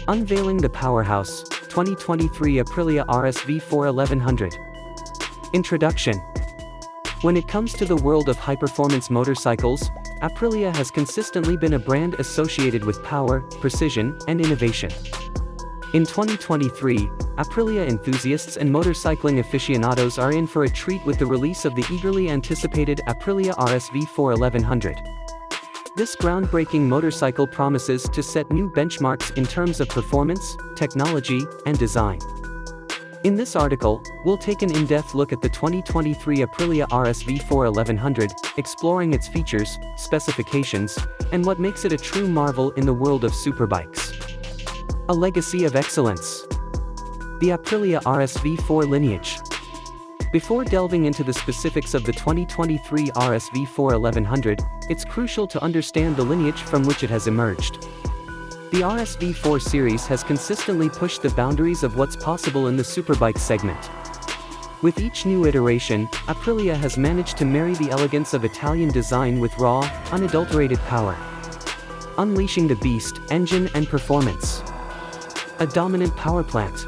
Unveiling the Powerhouse, 2023 Aprilia RSV4 1100. Introduction. When it comes to the world of high-performance motorcycles, Aprilia has consistently been a brand associated with power, precision, and innovation. In 2023, Aprilia enthusiasts and motorcycling aficionados are in for a treat with the release of the eagerly anticipated Aprilia RSV4 1100. This groundbreaking motorcycle promises to set new benchmarks in terms of performance, technology, and design. In this article, we'll take an in-depth look at the 2023 Aprilia RSV4 1100, exploring its features, specifications, and what makes it a true marvel in the world of superbikes. A legacy of excellence. The Aprilia RSV4 Lineage. Before delving into the specifics of the 2023 RSV4 1100, it's crucial to understand the lineage from which it has emerged. The RSV4 series has consistently pushed the boundaries of what's possible in the superbike segment. With each new iteration, Aprilia has managed to marry the elegance of Italian design with raw, unadulterated power, unleashing the beast, engine and performance. A dominant power plant.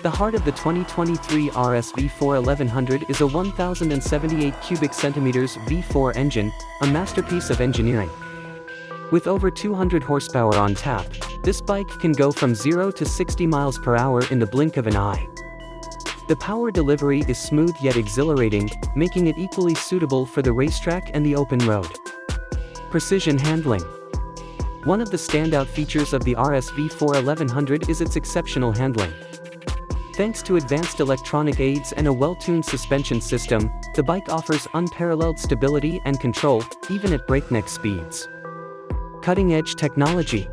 The heart of the 2023 RSV4 1100 is a 1078 cubic centimeters V4 engine, a masterpiece of engineering. With over 200 horsepower on tap, this bike can go from 0 to 60 miles per hour in the blink of an eye. The power delivery is smooth yet exhilarating, making it equally suitable for the racetrack and the open road. Precision handling. One of the standout features of the RSV4 1100 is its exceptional handling. Thanks to advanced electronic aids and a well-tuned suspension system, the bike offers unparalleled stability and control, even at breakneck speeds. Cutting-edge technology.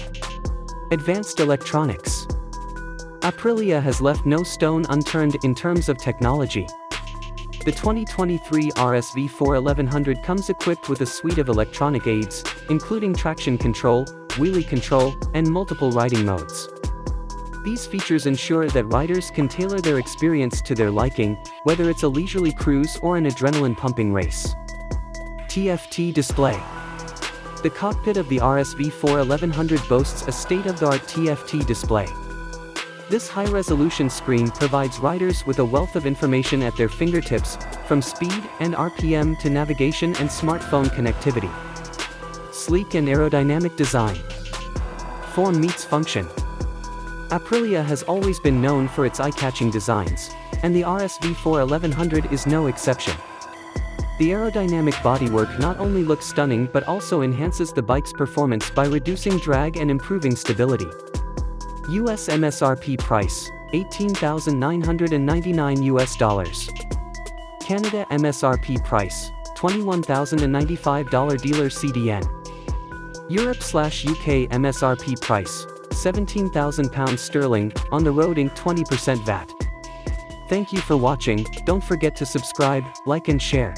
Advanced electronics. Aprilia has left no stone unturned in terms of technology. The 2023 RSV4 1100 comes equipped with a suite of electronic aids, including traction control, wheelie control, and multiple riding modes. These features ensure that riders can tailor their experience to their liking, whether it's a leisurely cruise or an adrenaline-pumping race. TFT display. The cockpit of the RSV4 1100 boasts a state-of-the-art TFT display. This high-resolution screen provides riders with a wealth of information at their fingertips, from speed and RPM to navigation and smartphone connectivity. Sleek and aerodynamic design. Form meets function. Aprilia has always been known for its eye-catching designs, and the RSV4 1100 is no exception. The aerodynamic bodywork not only looks stunning but also enhances the bike's performance by reducing drag and improving stability. US MSRP price, $18,999 Canada MSRP price, $21,095 dealer CDN. Europe/UK MSRP price, £17,000 sterling, on the road Inc. 20% VAT. Thank you for watching. Don't forget to subscribe, like and share.